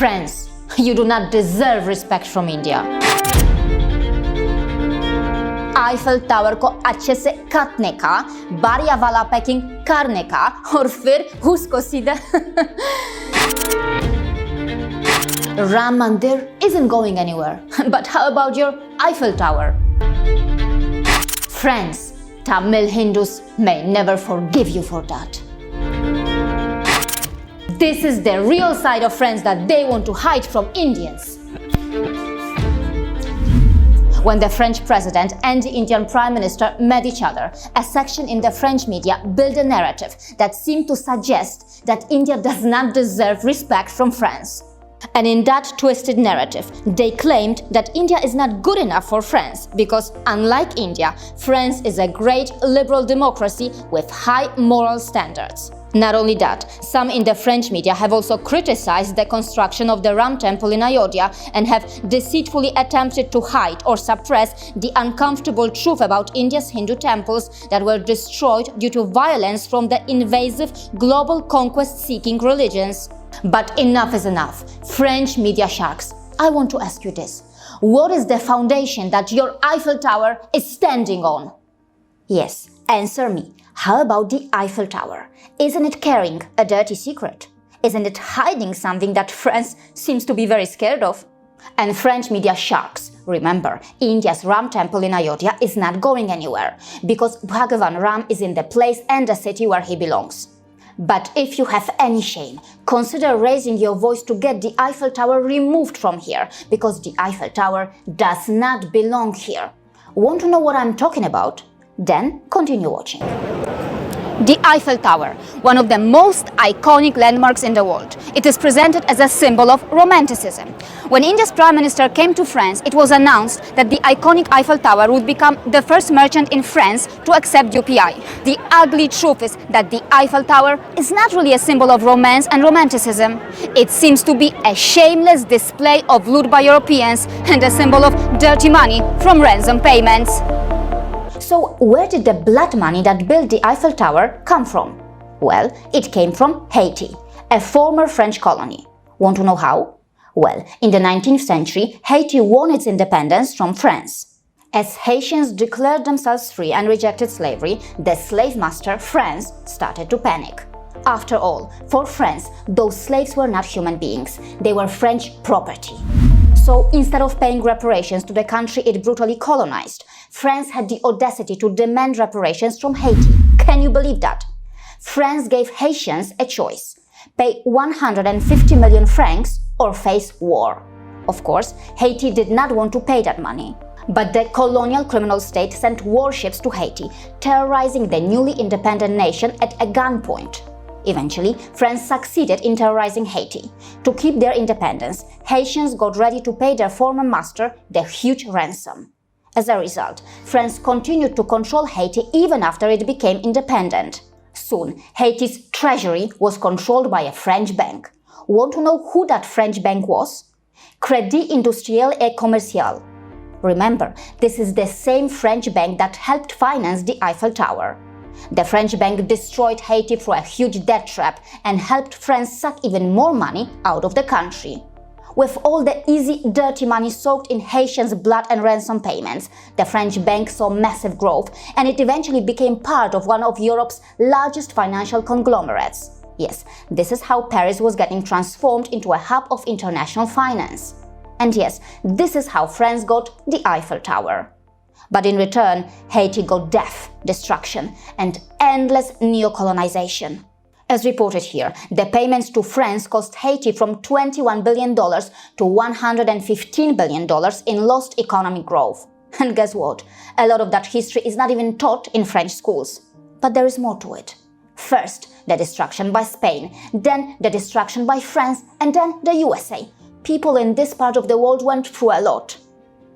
France, you do not deserve respect from India. Eiffel tower को अच्छे से काटने का, बारिया वाला पैकिंग करने का और फिर उसको सीधा Ram Mandir isn't going anywhere. But how about your Eiffel Tower? Friends, Tamil Hindus may never forgive you for that. This is the real side of friends that they want to hide from Indians. When the French President and the Indian Prime Minister met each other, a section in the French media built a narrative that seemed to suggest that India does not deserve respect from France. And in that twisted narrative, they claimed that India is not good enough for France because, unlike India, France is a great liberal democracy with high moral standards. Not only that, some in the French media have also criticized the construction of the Ram Temple in Ayodhya and have deceitfully attempted to hide or suppress the uncomfortable truth about India's Hindu temples that were destroyed due to violence from the invasive global conquest-seeking religions. But enough is enough. French media sharks, I want to ask you this. What is the foundation that your Eiffel Tower is standing on? Yes, answer me. How about the Eiffel Tower? Isn't it carrying a dirty secret? Isn't it hiding something that France seems to be very scared of? And French media sharks, remember, India's Ram Temple in Ayodhya is not going anywhere because Bhagavan Ram is in the place and the city where he belongs. But if you have any shame, consider raising your voice to get the Eiffel Tower removed from here because the Eiffel Tower does not belong here. Want to know what I'm talking about? Then continue watching. The Eiffel Tower, one of the most iconic landmarks in the world. It is presented as a symbol of romanticism. When India's Prime Minister came to France, it was announced that the iconic Eiffel Tower would become the first merchant in France to accept UPI. The ugly truth is that the Eiffel Tower is not really a symbol of romance and romanticism. It seems to be a shameless display of loot by Europeans and a symbol of dirty money from ransom payments. So where did the blood money that built the Eiffel Tower come from? Well, it came from Haiti, a former French colony. Want to know how? Well, in the 19th century, Haiti won its independence from France. As Haitians declared themselves free and rejected slavery, the slave master, France, started to panic. After all, for France, those slaves were not human beings, they were French property. So instead of paying reparations to the country it brutally colonized, France had the audacity to demand reparations from Haiti. Can you believe that? France gave Haitians a choice: pay 150 million francs or face war. Of course, Haiti did not want to pay that money. But the colonial criminal state sent warships to Haiti, terrorizing the newly independent nation at a gunpoint. Eventually, France succeeded in terrorizing Haiti. To keep their independence, Haitians got ready to pay their former master the huge ransom. As a result, France continued to control Haiti even after it became independent. Soon, Haiti's treasury was controlled by a French bank. Want to know who that French bank was? Crédit Industriel et Commercial. Remember, this is the same French bank that helped finance the Eiffel Tower. The French bank destroyed Haiti through a huge debt trap and helped France suck even more money out of the country. With all the easy, dirty money soaked in Haitians' blood and ransom payments, the French bank saw massive growth and it eventually became part of one of Europe's largest financial conglomerates. Yes, this is how Paris was getting transformed into a hub of international finance. And yes, this is how France got the Eiffel Tower. But in return, Haiti got death, destruction, and endless neo-colonization. As reported here, the payments to France cost Haiti from $21 billion to $115 billion in lost economic growth. And guess what? A lot of that history is not even taught in French schools. But there is more to it. First, the destruction by Spain, then the destruction by France, and then the USA. People in this part of the world went through a lot.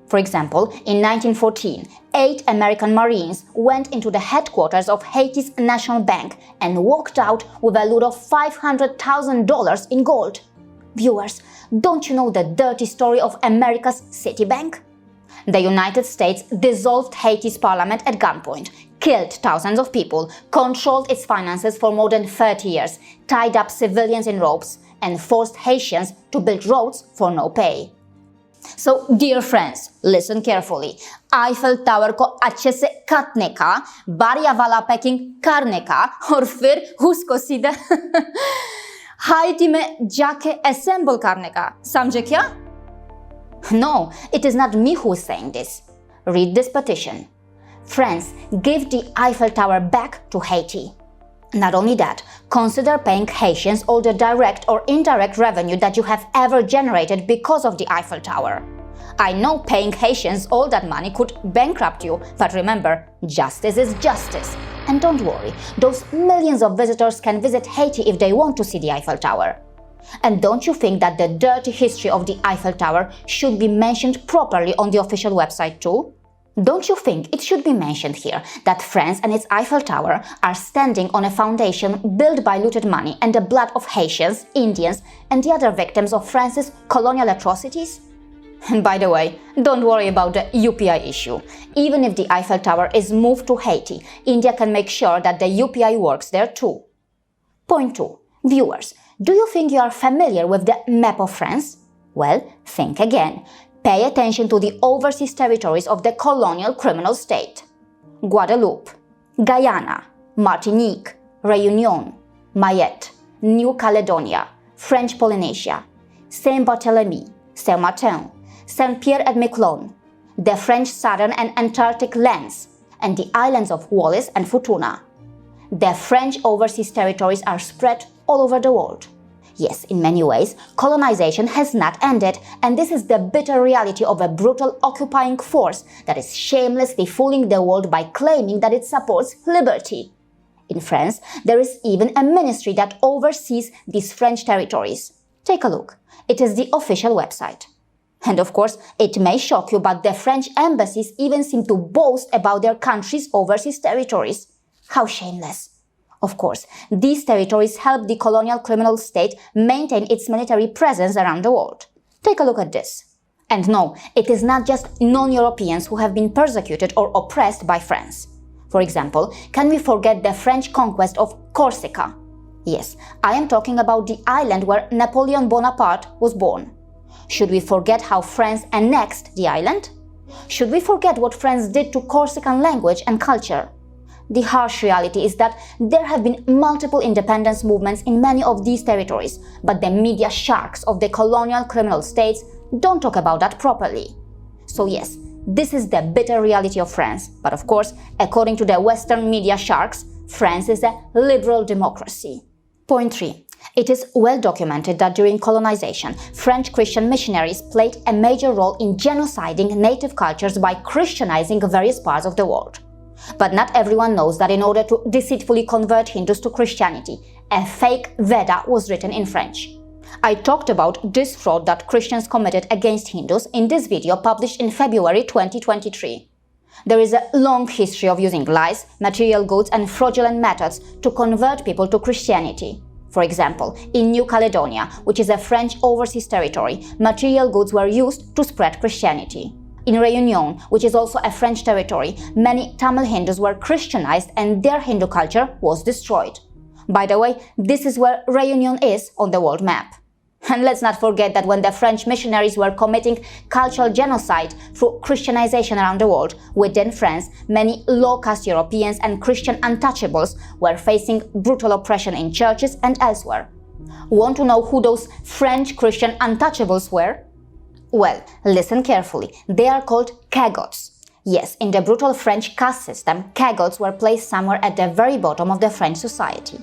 For example, in 1914, 8 American Marines went into the headquarters of Haiti's National Bank and walked out with a loot of $500,000 in gold. Viewers, don't you know the dirty story of America's Citibank? The United States dissolved Haiti's parliament at gunpoint, killed thousands of people, controlled its finances for more than 30 years, tied up civilians in ropes, and forced Haitians to build roads for no pay. So, dear friends, listen carefully. Eiffel Tower ko अच्छे से काटने का, बारिया वाला packing करने का और फिर उसको सीधे हाइटी में जाके assemble करने का, समझे क्या? No, it is not me who is saying this. Read this petition. France, give the Eiffel Tower back to Haiti. Not only that, consider paying Haitians all the direct or indirect revenue that you have ever generated because of the Eiffel Tower. I know paying Haitians all that money could bankrupt you, but remember, justice is justice. And don't worry, those millions of visitors can visit Haiti if they want to see the Eiffel Tower. And don't you think that the dirty history of the Eiffel Tower should be mentioned properly on the official website too? Don't you think it should be mentioned here that France and its Eiffel Tower are standing on a foundation built by looted money and the blood of Haitians, Indians, and the other victims of France's colonial atrocities? And by the way, don't worry about the UPI issue. Even if the Eiffel Tower is moved to Haiti, India can make sure that the UPI works there too. Point 2. Viewers, do you think you are familiar with the map of France? Well, think again. Pay attention to the overseas territories of the colonial criminal state. Guadeloupe, Guyana, Martinique, Réunion, Mayotte, New Caledonia, French Polynesia, Saint-Barthélemy, Saint-Martin, Saint-Pierre-et-Miquelon, the French southern and Antarctic lands, and the islands of Wallis and Futuna. The French overseas territories are spread all over the world. Yes, in many ways, colonization has not ended, and this is the bitter reality of a brutal occupying force that is shamelessly fooling the world by claiming that it supports liberty. In France, there is even a ministry that oversees these French territories. Take a look. It is the official website. And of course, it may shock you, but the French embassies even seem to boast about their country's overseas territories. How shameless! Of course, these territories help the colonial criminal state maintain its military presence around the world. Take a look at this. And no, it is not just non-Europeans who have been persecuted or oppressed by France. For example, can we forget the French conquest of Corsica? Yes, I am talking about the island where Napoleon Bonaparte was born. Should we forget how France annexed the island? Should we forget what France did to Corsican language and culture? The harsh reality is that there have been multiple independence movements in many of these territories, but the media sharks of the colonial criminal states don't talk about that properly. So yes, this is the bitter reality of France, but of course, according to the Western media sharks, France is a liberal democracy. Point 3. It is well documented that during colonization, French Christian missionaries played a major role in genociding native cultures by Christianizing various parts of the world. But not everyone knows that in order to deceitfully convert Hindus to Christianity, a fake Veda was written in French. I talked about this fraud that Christians committed against Hindus in this video published in February 2023. There is a long history of using lies, material goods, and fraudulent methods to convert people to Christianity. For example, in New Caledonia, which is a French overseas territory, material goods were used to spread Christianity. In Réunion, which is also a French territory, many Tamil Hindus were Christianized and their Hindu culture was destroyed. By the way, this is where Réunion is on the world map. And let's not forget that when the French missionaries were committing cultural genocide through Christianization around the world, within France, many low-caste Europeans and Christian untouchables were facing brutal oppression in churches and elsewhere. Want to know who those French Christian untouchables were? Well, listen carefully. They are called cagots. Yes, in the brutal French caste system, cagots were placed somewhere at the very bottom of the French society.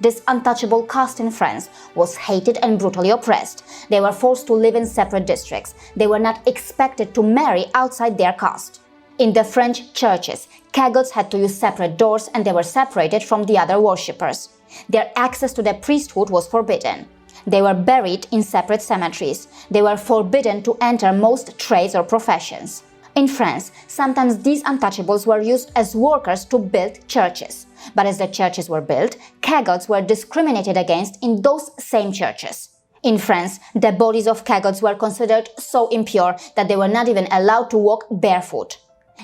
This untouchable caste in France was hated and brutally oppressed. They were forced to live in separate districts. They were not expected to marry outside their caste. In the French churches, cagots had to use separate doors and they were separated from the other worshippers. Their access to the priesthood was forbidden. They were buried in separate cemeteries. They were forbidden to enter most trades or professions. In France, sometimes these untouchables were used as workers to build churches. But as the churches were built, cagots were discriminated against in those same churches. In France, the bodies of cagots were considered so impure that they were not even allowed to walk barefoot.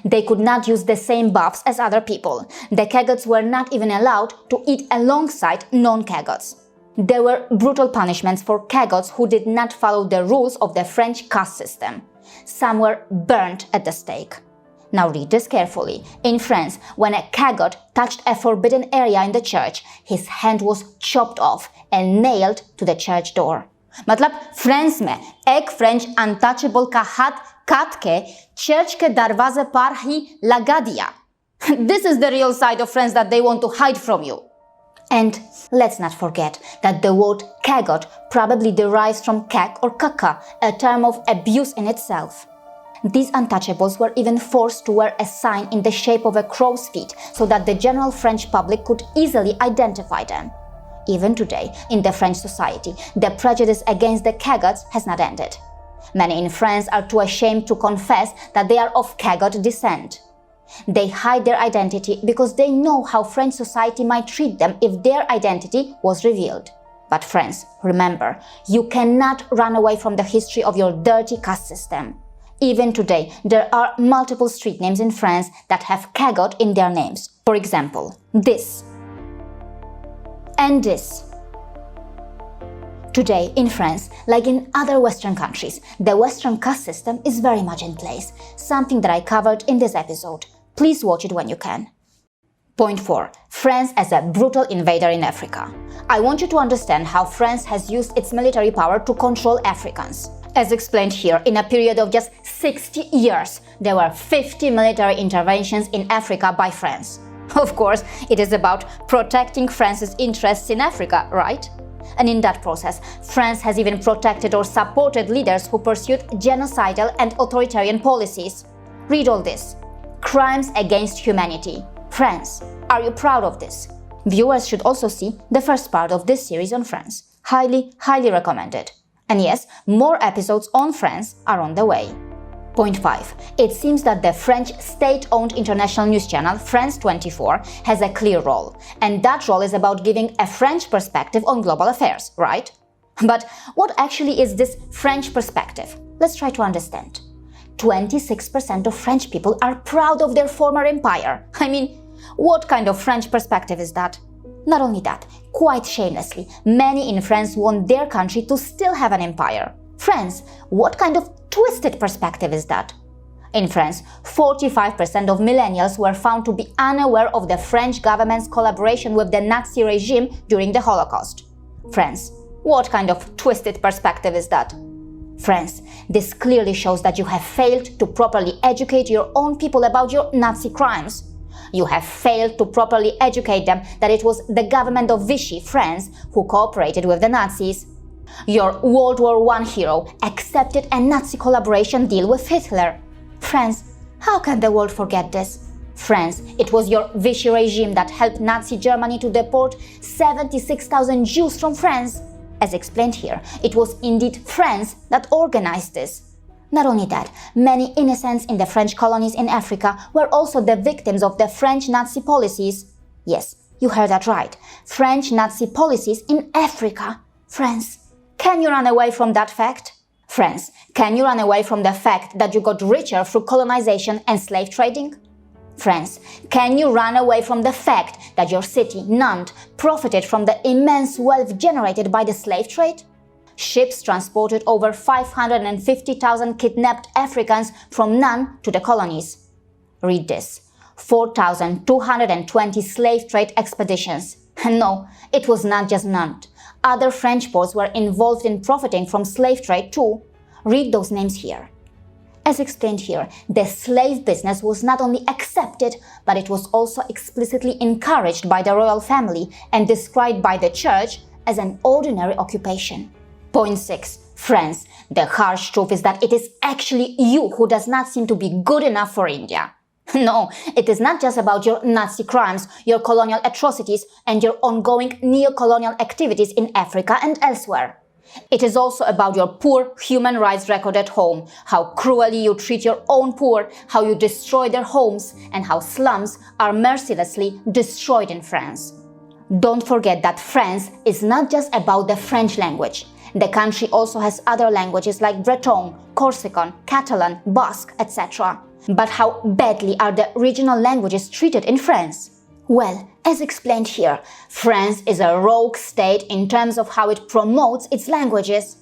They could not use the same baths as other people. The cagots were not even allowed to eat alongside non-cagots. There were brutal punishments for cagots who did not follow the rules of the French caste system. Some were burnt at the stake. Now read this carefully. In France, when a cagot touched a forbidden area in the church, his hand was chopped off and nailed to the church door. मतलब France में एक French untouchable का हाथ काट के church के दरवाजे पर ही लगा दिया. This is the real side of France that they want to hide from you. And let's not forget that the word cagot probably derives from kak or kaka, a term of abuse in itself. These untouchables were even forced to wear a sign in the shape of a crow's feet so that the general French public could easily identify them. Even today, in the French society, the prejudice against the cagots has not ended. Many in France are too ashamed to confess that they are of cagot descent. They hide their identity because they know how French society might treat them if their identity was revealed. But friends, remember, you cannot run away from the history of your dirty caste system. Even today, there are multiple street names in France that have cagot in their names. For example, this and this. Today, in France, like in other Western countries, the Western caste system is very much in place, something that I covered in this episode. Please watch it when you can. Point 4. France as a brutal invader in Africa. I want you to understand how France has used its military power to control Africans. As explained here, in a period of just 60 years, there were 50 military interventions in Africa by France. Of course, it is about protecting France's interests in Africa, right? And in that process, France has even protected or supported leaders who pursued genocidal and authoritarian policies. Read all this. Crimes against humanity. France. Are you proud of this? Viewers should also see the first part of this series on France. Highly, highly recommended. And yes, more episodes on France are on the way. Point 5. It seems that the French state-owned international news channel France 24 has a clear role, and that role is about giving a French perspective on global affairs, right? But what actually is this French perspective? Let's try to understand. 26% of French people are proud of their former empire. I mean, what kind of French perspective is that? Not only that, quite shamelessly, many in France want their country to still have an empire. France, what kind of twisted perspective is that? In France, 45% of millennials were found to be unaware of the French government's collaboration with the Nazi regime during the Holocaust. France, what kind of twisted perspective is that? France, this clearly shows that you have failed to properly educate your own people about your Nazi crimes. You have failed to properly educate them that it was the government of Vichy, France, who cooperated with the Nazis. Your World War I hero accepted a Nazi collaboration deal with Hitler. France, how can the world forget this? France, it was your Vichy regime that helped Nazi Germany to deport 76,000 Jews from France. As explained here, it was indeed France that organized this. Not only that, many innocents in the French colonies in Africa were also the victims of the French Nazi policies. Yes, you heard that right. French Nazi policies in Africa. France, can you run away from that fact? France, can you run away from the fact that you got richer through colonization and slave trading? France, can you run away from the fact that your city, Nantes, profited from the immense wealth generated by the slave trade? Ships transported over 550,000 kidnapped Africans from Nantes to the colonies. Read this. 4,220 slave trade expeditions. And no, it was not just Nantes. Other French ports were involved in profiting from slave trade too. Read those names here. As explained here, the slave business was not only accepted, but it was also explicitly encouraged by the royal family and described by the church as an ordinary occupation. Point 6. France. The harsh truth is that it is actually you who does not seem to be good enough for India. No, it is not just about your Nazi crimes, your colonial atrocities, and your ongoing neo-colonial activities in Africa and elsewhere. It is also about your poor human rights record at home, how cruelly you treat your own poor, how you destroy their homes, and how slums are mercilessly destroyed in France. Don't forget that France is not just about the French language. The country also has other languages like Breton, Corsican, Catalan, Basque, etc. But how badly are the regional languages treated in France? Well, as explained here, France is a rogue state in terms of how it promotes its languages.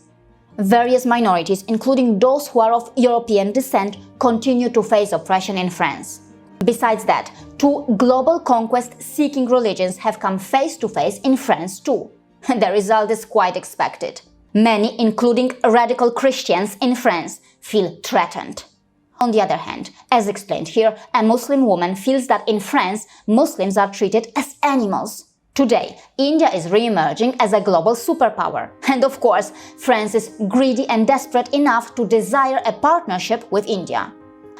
Various minorities, including those who are of European descent, continue to face oppression in France. Besides that, two global conquest-seeking religions have come face to face in France too. The result is quite expected. Many, including radical Christians in France, feel threatened. On the other hand, as explained here, a Muslim woman feels that in France, Muslims are treated as animals. Today, India is re-emerging as a global superpower. And of course, France is greedy and desperate enough to desire a partnership with India.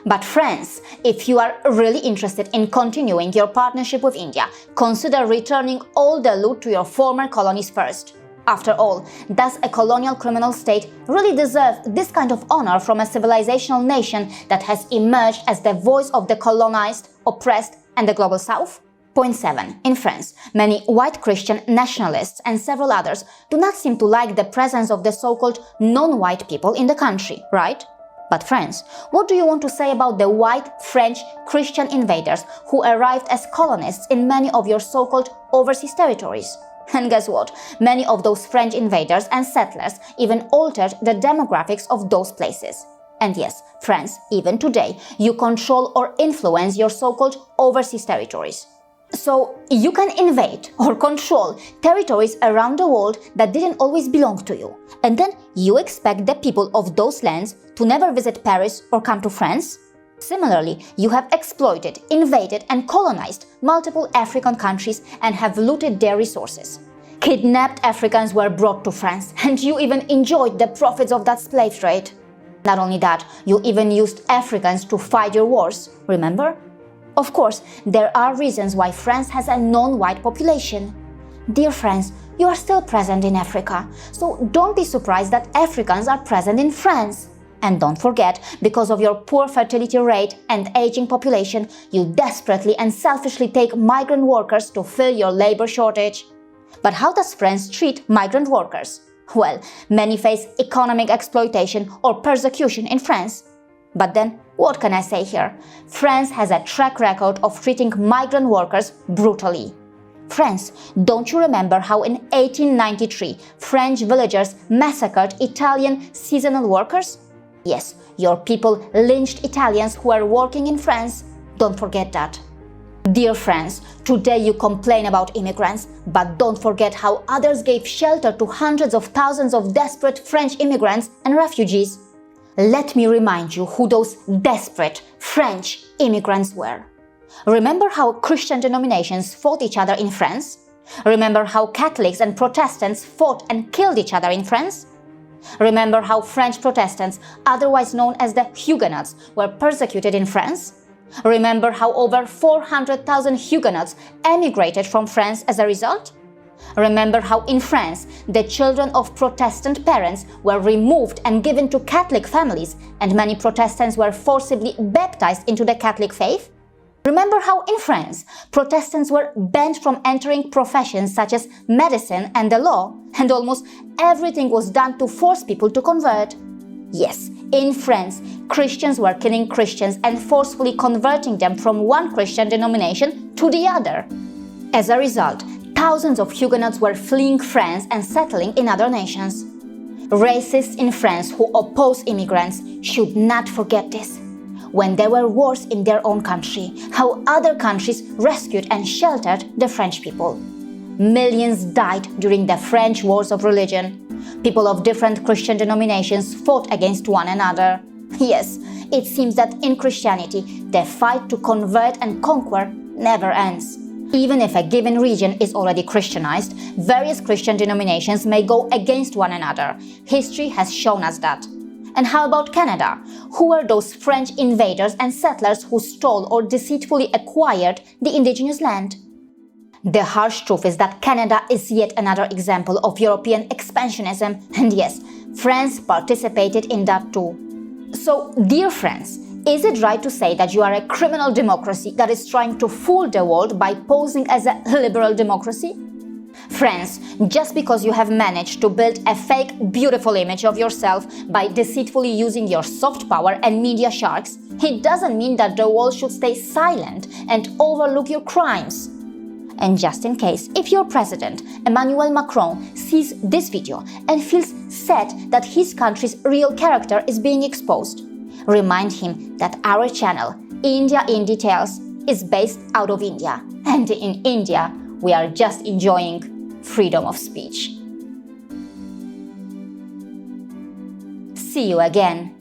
But France, if you are really interested in continuing your partnership with India, consider returning all the loot to your former colonies first. After all, does a colonial criminal state really deserve this kind of honor from a civilizational nation that has emerged as the voice of the colonized, oppressed, and the global South? Point 7. In France, many white Christian nationalists and several others do not seem to like the presence of the so-called non-white people in the country, right? But friends, what do you want to say about the white French Christian invaders who arrived as colonists in many of your so-called overseas territories? And guess what? Many of those French invaders and settlers even altered the demographics of those places. And yes, France, even today, you control or influence your so-called overseas territories. So you can invade or control territories around the world that didn't always belong to you. And then you expect the people of those lands to never visit Paris or come to France? Similarly, you have exploited, invaded and colonized multiple African countries and have looted their resources. Kidnapped Africans were brought to France and you even enjoyed the profits of that slave trade. Not only that, you even used Africans to fight your wars, remember? Of course, there are reasons why France has a non-white population. Dear friends, you are still present in Africa, so don't be surprised that Africans are present in France. And don't forget, because of your poor fertility rate and aging population, you desperately and selfishly take migrant workers to fill your labor shortage. But how does France treat migrant workers? Well, many face economic exploitation or persecution in France. But then, what can I say here? France has a track record of treating migrant workers brutally. Friends, don't you remember how in 1893 French villagers massacred Italian seasonal workers? Yes, your people lynched Italians who were working in France. Don't forget that. Dear friends, today you complain about immigrants, but don't forget how others gave shelter to hundreds of thousands of desperate French immigrants and refugees. Let me remind you who those desperate French immigrants were. Remember how Christian denominations fought each other in France? Remember how Catholics and Protestants fought and killed each other in France? Remember how French Protestants, otherwise known as the Huguenots, were persecuted in France? Remember how over 400,000 Huguenots emigrated from France as a result? Remember how in France, the children of Protestant parents were removed and given to Catholic families, and many Protestants were forcibly baptized into the Catholic faith? Remember how in France, Protestants were banned from entering professions such as medicine and the law, and almost everything was done to force people to convert? Yes, in France, Christians were killing Christians and forcefully converting them from one Christian denomination to the other. As a result, thousands of Huguenots were fleeing France and settling in other nations. Racists in France who oppose immigrants should not forget this. When there were wars in their own country, how other countries rescued and sheltered the French people. Millions died during the French wars of religion. People of different Christian denominations fought against one another. Yes, it seems that in Christianity, the fight to convert and conquer never ends. Even if a given region is already Christianized, various Christian denominations may go against one another. History has shown us that. And how about Canada? Who were those French invaders and settlers who stole or deceitfully acquired the indigenous land? The harsh truth is that Canada is yet another example of European expansionism, and yes, France participated in that too. So, dear friends, is it right to say that you are a criminal democracy that is trying to fool the world by posing as a liberal democracy? Friends, just because you have managed to build a fake, beautiful image of yourself by deceitfully using your soft power and media sharks, it doesn't mean that the world should stay silent and overlook your crimes. And just in case, if your president, Emmanuel Macron, sees this video and feels sad that his country's real character is being exposed, remind him that our channel, India in Details, is based out of India. And in India, we are just enjoying freedom of speech. See you again.